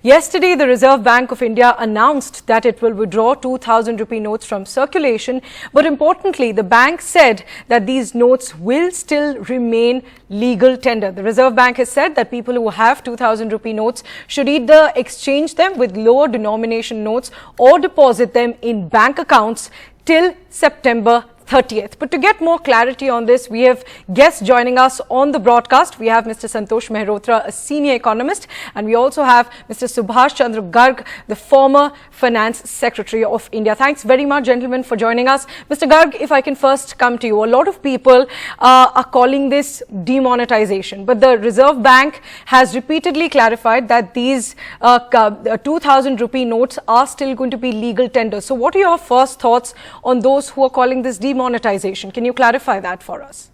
Yesterday, the Reserve Bank of India announced that it will withdraw 2,000 rupee notes from circulation. But importantly, the bank said that these notes will still remain legal tender. The Reserve Bank has said that people who have 2,000 rupee notes should either exchange them with lower denomination notes or deposit them in bank accounts till September 30th. But to get more clarity on this, we have guests joining us on the broadcast. We have Mr. Santosh Mehrotra, a senior economist, and we also have Mr. Subhash Chandra Garg, the former Finance Secretary of India. Thanks very much, gentlemen, for joining us. Mr. Garg, if I can first come to you. A lot of people are calling this demonetization, but the Reserve Bank has repeatedly clarified that these 2,000 rupee notes are still going to be legal tender. So what are your first thoughts on those who are calling this demonetization? Can you clarify that for us?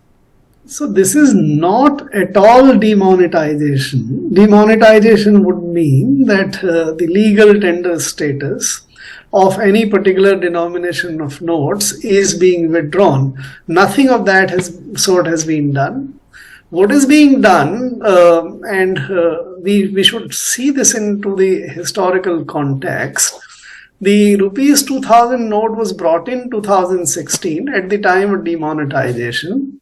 So this is not at all demonetization. Demonetization would mean that the legal tender status of any particular denomination of notes is being withdrawn. Nothing of that sort has been done. What is being done, and we should see this into the historical context. The rupees 2000 note was brought in 2016 at the time of demonetization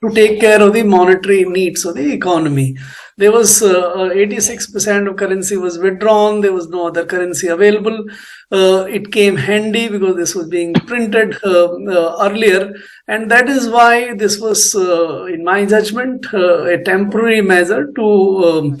to take care of the monetary needs of the economy. There was 86% of currency was withdrawn. There was no other currency available. It came handy because this was being printed earlier. And that is why this was, in my judgment, a temporary measure to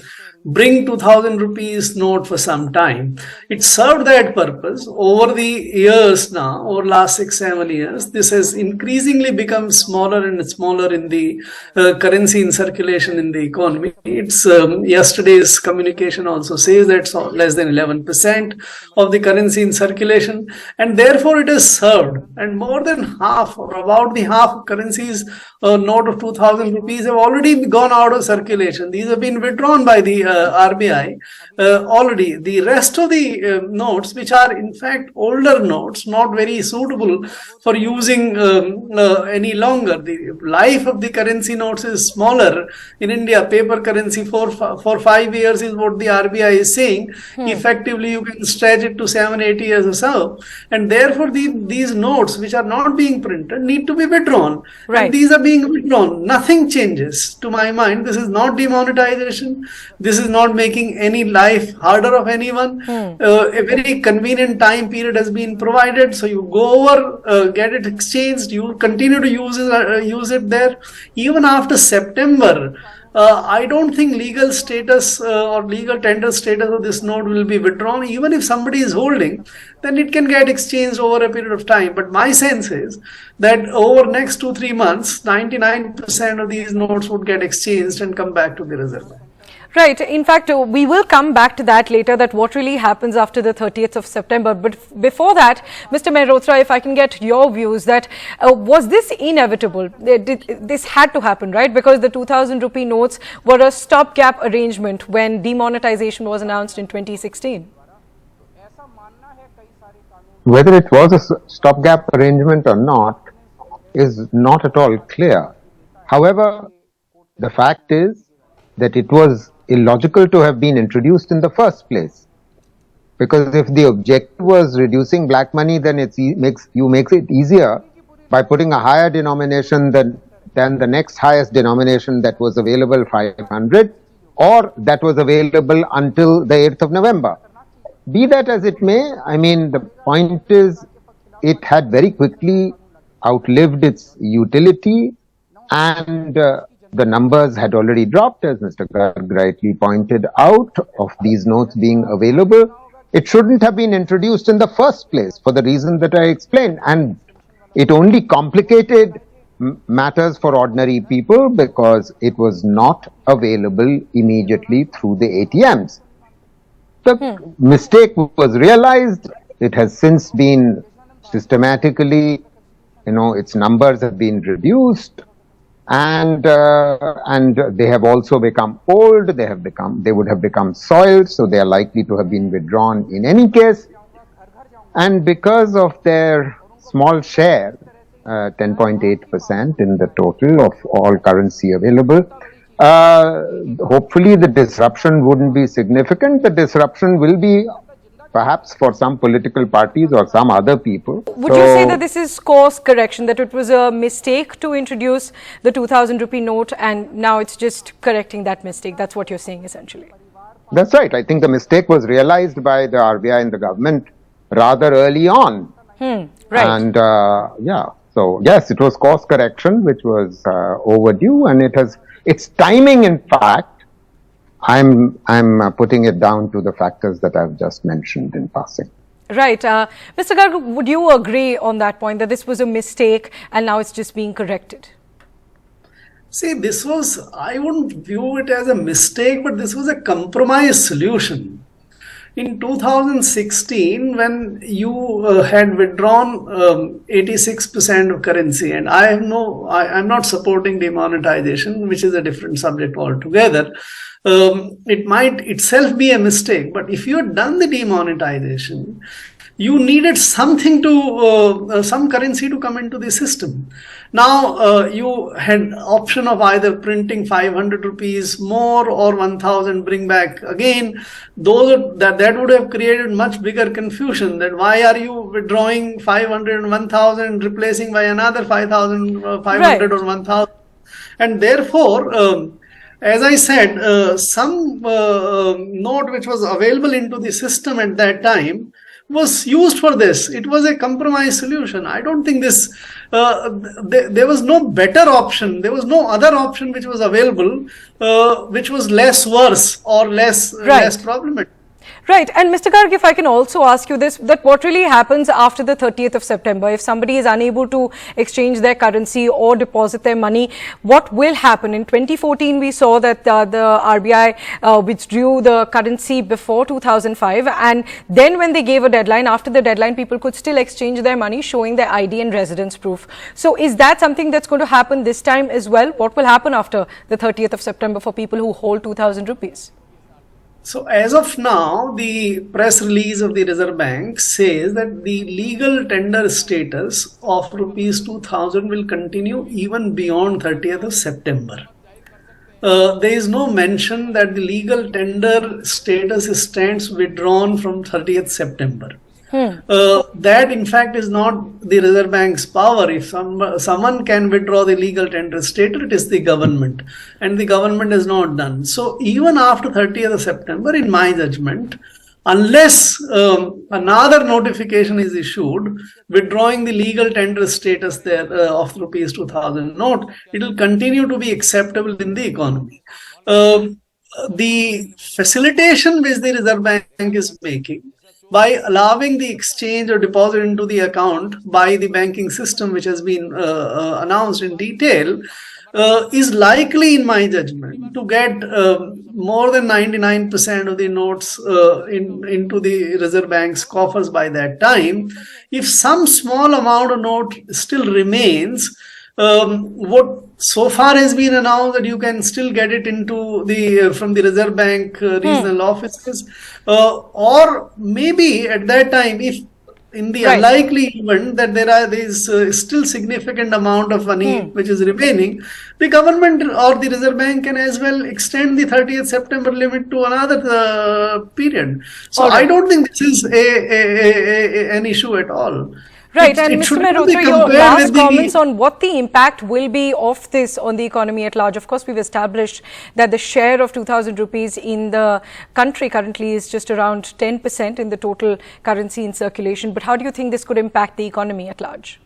bring 2,000 rupees note for some time. It served that purpose. Over the years now, over last 6-7 years, this has increasingly become smaller and smaller in the currency in circulation in the economy. It's yesterday's communication also says that's less than 11% of the currency in circulation, and therefore it has served. And more than half, or about the half of currencies, note of 2,000 rupees have already gone out of circulation. These have been withdrawn by the RBI already. The rest of the notes, which are in fact older notes, not very suitable for using any longer. The life of the currency notes is smaller. In India, paper currency for 5 years is what the RBI is saying. Effectively, you can stretch it to 7-8 years or so. And therefore, these notes, which are not being printed, need to be withdrawn. Right. And these are being withdrawn. Nothing changes. To my mind, this is not demonetization. This is not making any life harder of anyone. A very convenient time period has been provided. So you go over, get it exchanged, you continue to use it there. Even after September, I don't think legal status or legal tender status of this note will be withdrawn. Even if somebody is holding, then it can get exchanged over a period of time. But my sense is that over next 2-3 months, 99% of these notes would get exchanged and come back to the Reserve Bank. Right. In fact, we will come back to that later, that what really happens after the 30th of September. But before that, Mr. Mehrotra, if I can get your views, that was this inevitable? This had to happen, right? Because the 2,000 rupee notes were a stopgap arrangement when demonetization was announced in 2016. Whether it was a stopgap arrangement or not is not at all clear. However, the fact is that it was illogical to have been introduced in the first place, because if the objective was reducing black money, then you makes it easier by putting a higher denomination than the next highest denomination that was available, 500, or that was available until the 8th of November. Be that as it may, I mean, the point is it had very quickly outlived its utility, and the numbers had already dropped, as Mr. Garg rightly pointed out, of these notes being available. It shouldn't have been introduced in the first place for the reason that I explained, and it only complicated matters for ordinary people because it was not available immediately through the ATMs. The mistake was realized. It has since been systematically, its numbers have been reduced. And they have also become old. They would have become soiled, so they are likely to have been withdrawn in any case. And because of their small share, 10.8% in the total of all currency available, Hopefully the disruption wouldn't be significant. The disruption will be perhaps for some political parties or some other people. Would you say that this is course correction, that it was a mistake to introduce the 2000 rupee note and now it's just correcting that mistake? That's what you're saying essentially. That's right. I think the mistake was realized by the RBI and the government rather early on. Right. And so yes, it was course correction which was overdue, and its timing, in fact, I'm putting it down to the factors that I've just mentioned in passing. Right. Mr. Garg, would you agree on that point, that this was a mistake and now it's just being corrected? See, I wouldn't view it as a mistake, but this was a compromise solution. In 2016, when you had withdrawn 86% of currency, and I'm not supporting demonetization, which is a different subject altogether. It might itself be a mistake, but if you had done the demonetization, you needed something to some currency to come into the system. Now you had option of either printing 500 rupees more or 1000 bring back again. That would have created much bigger confusion, that why are you withdrawing 500 and 1000 replacing by another 5,500 right. or 1000, and therefore as I said, some note which was available into the system at that time was used for this. It was a compromise solution. I don't think there was no better option. There was no other option which was available, which was less worse or less problematic. Right. And Mr. Garg, if I can also ask you this, that what really happens after the 30th of September, if somebody is unable to exchange their currency or deposit their money, what will happen? In 2014, we saw that the RBI withdrew the currency before 2005. And then when they gave a deadline, after the deadline, people could still exchange their money showing their ID and residence proof. So is that something that's going to happen this time as well? What will happen after the 30th of September for people who hold 2000 rupees? So as of now, the press release of the Reserve Bank says that the legal tender status of rupees 2000 will continue even beyond 30th of September. There is no mention that the legal tender status stands withdrawn from 30th September. That in fact is not the Reserve Bank's power. If someone can withdraw the legal tender status, it is the government, and the government has not done. So even after 30th of September, in my judgment, unless another notification is issued withdrawing the legal tender status there of rupees 2000 note, it will continue to be acceptable in the economy. The facilitation which the Reserve Bank is making by allowing the exchange or deposit into the account by the banking system, which has been announced in detail, is likely, in my judgment, to get more than 99% of the notes into the Reserve Bank's coffers by that time. If some small amount of note still remains, what so far has been announced that you can still get it into the from the Reserve Bank regional offices, or maybe at that time, if in the unlikely event that there is still significant amount of money which is remaining, the government or the Reserve Bank can as well extend the 30th September limit to another period. So I don't think this is an issue at all. Right, and Mr. Mehrotra, your last comments on what the impact will be of this on the economy at large. Of course, we've established that the share of 2000 rupees in the country currently is just around 10% in the total currency in circulation. But how do you think this could impact the economy at large?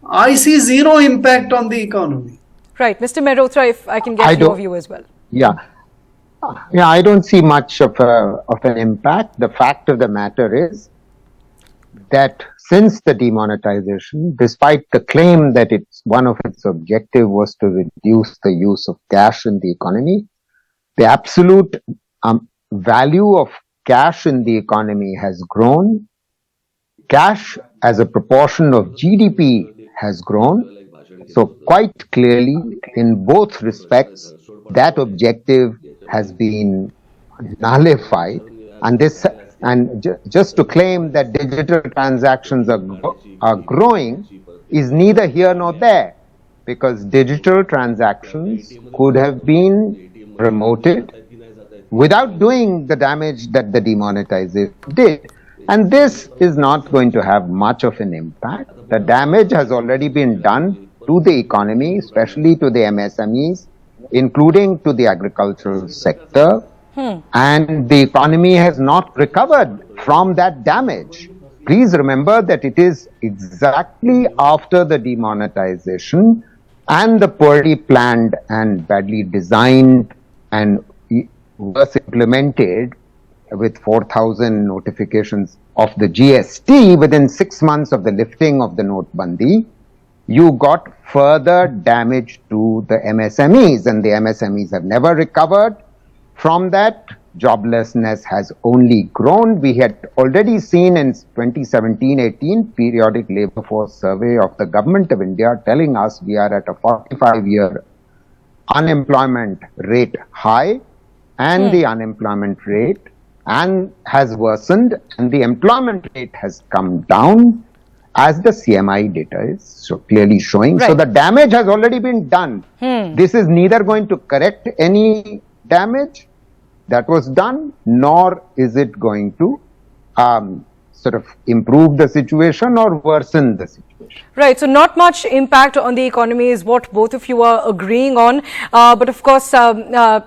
I see zero impact on the economy. Right, Mr. Mehrotra, if I can get your view as well. Yeah, I don't see much of an impact. The fact of the matter is that since the demonetization, despite the claim that one of its objective was to reduce the use of cash in the economy, the absolute value of cash in the economy has grown. Cash as a proportion of GDP has grown. So quite clearly, in both respects, that objective has been nullified. And just to claim that digital transactions are growing is neither here nor there, because digital transactions could have been promoted without doing the damage that the demonetization did. And this is not going to have much of an impact. The damage has already been done to the economy, especially to the MSMEs, including to the agricultural sector. And the economy has not recovered from that damage. Please remember that it is exactly after the demonetization and the poorly planned and badly designed and was implemented with 4,000 notifications of the GST within 6 months of the lifting of the Notbandi, you got further damage to the MSMEs, and the MSMEs have never recovered from that. Joblessness has only grown. We had already seen in 2017-18 periodic labor force survey of the government of India telling us we are at a 45-year unemployment rate high, and the unemployment rate has worsened, and the employment rate has come down, as the CMI data is so clearly showing. Right. So the damage has already been done. This is neither going to correct any damage that was done, nor is it going to sort of improve the situation or worsen the situation. Right, so not much impact on the economy is what both of you are agreeing on. But of course,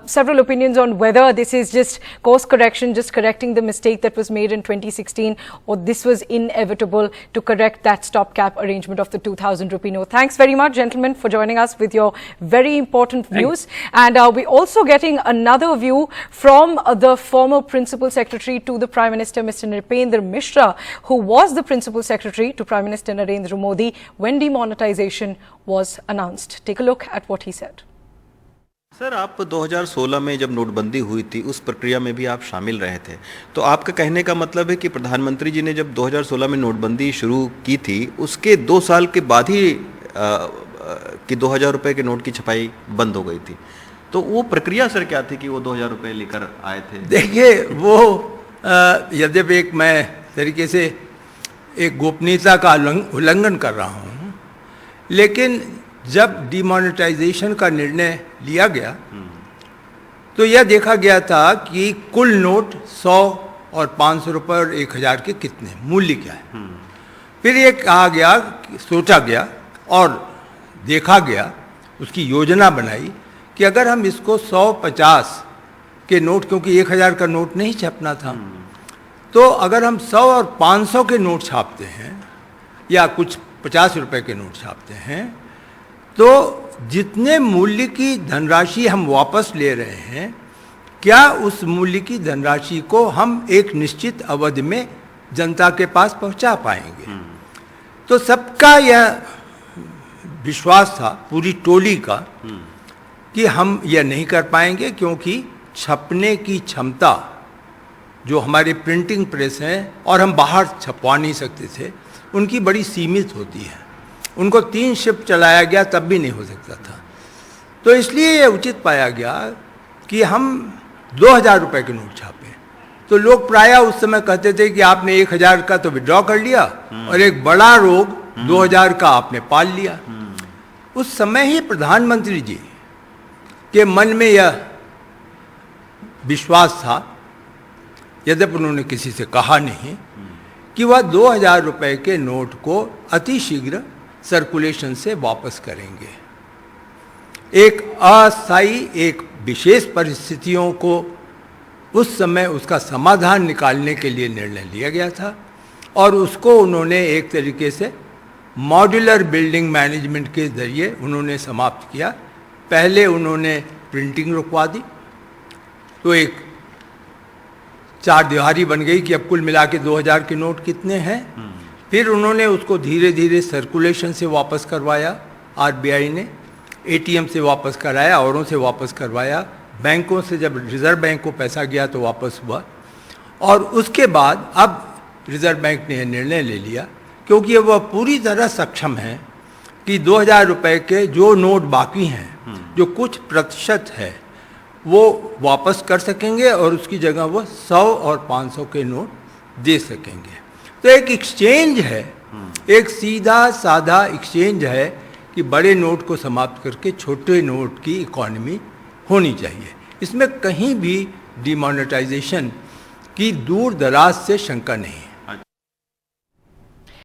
several opinions on whether this is just course correction, just correcting the mistake that was made in 2016, or this was inevitable to correct that stopgap arrangement of the 2,000 rupee note. Thanks very much, gentlemen, for joining us with your very important views. And we're also getting another view from the former Principal Secretary to the Prime Minister, Mr. Nripendra Mishra, who was the Principal Secretary to Prime Minister Narendra Modi when demonetization was announced. Take a look at what he said. Sir, आप 2016 में जब नोटबंदी हुई थी उस प्रक्रिया में भी आप शामिल रहे थे, तो आपका कहने का मतलब है कि प्रधानमंत्री जी ने जब 2016 में नोटबंदी शुरू की थी उसके 2 साल के बाद ही कि 2000 रुपए के नोट की छपाई बंद हो गई थी, तो वो प्रक्रिया सर क्या थी कि वो 2000 रुपए लेकर आए थे? देखिए, वो यद्यपि एक मैं तरीके से एक गोपनीयता का उल्लंघन कर रहा हूँ, लेकिन जब डिमोनेटाइजेशन का निर्णय लिया गया तो यह देखा गया था कि कुल नोट 100 और 500 रुपये और 1000 के कितने मूल्य क्या है। फिर ये कहा गया, सोचा गया और देखा गया, उसकी योजना बनाई कि अगर हम इसको 150 के नोट, क्योंकि 1000 का नोट नहीं छपना था, तो अगर हम 100 और 500 के नोट छापते हैं या कुछ 50 रुपए के नोट छापते हैं, तो जितने मूल्य की धनराशि हम वापस ले रहे हैं, क्या उस मूल्य की धनराशि को हम एक निश्चित अवधि में जनता के पास पहुंचा पाएंगे। तो सबका यह विश्वास था, पूरी टोली का, कि हम यह नहीं कर पाएंगे, क्योंकि छपने की क्षमता जो हमारे प्रिंटिंग प्रेस हैं और हम बाहर छपवा नहीं सकते थे, उनकी बड़ी सीमित होती है। उनको 3 शिफ्ट चलाया गया तब भी नहीं हो सकता था। तो इसलिए यह उचित पाया गया कि हम 2000 रुपए के नोट छापें। तो लोग प्रायः उस समय कहते थे कि आपने 1000 का तो विड्रॉ कर लिया और एक बड़ा रोग 2000 का आपने पाल लिया। उस समय ही प्रधानमंत्री जी के मन में यह विश्वास था, यद्यपि उन्होंने किसी से कहा नहीं, कि वह 2000 रुपए के नोट को अति शीघ्र सर्कुलेशन से वापस करेंगे। एक अस्थायी, एक विशेष परिस्थितियों को उस समय उसका समाधान निकालने के लिए निर्णय लिया गया था, और उसको उन्होंने एक तरीके से मॉड्यूलर बिल्डिंग मैनेजमेंट के जरिए उन्होंने समाप्त किया। पहले उन्होंने प्रिंटिंग रुकवा दी, तो एक चार दीवारी बन गई कि अब कुल मिला के 2000 के नोट कितने हैं। फिर उन्होंने उसको धीरे धीरे सर्कुलेशन से वापस करवाया, RBI ने ATM से वापस कराया, औरों से वापस करवाया, बैंकों से जब रिजर्व बैंक को पैसा गया तो वापस हुआ। और उसके बाद अब रिजर्व बैंक ने यह निर्णय ले लिया, क्योंकि वह पूरी तरह सक्षम है कि 2000 रुपये के जो नोट बाकी हैं, जो कुछ प्रतिशत है, वो वापस कर सकेंगे और उसकी जगह वो 100 और 500 के नोट दे सकेंगे। तो एक एक्सचेंज है, एक सीधा साधा एक्सचेंज है कि बड़े नोट को समाप्त करके छोटे नोट की इकॉनमी होनी चाहिए। इसमें कहीं भी डिमोनेटाइजेशन की दूर दराज से शंका नहीं है।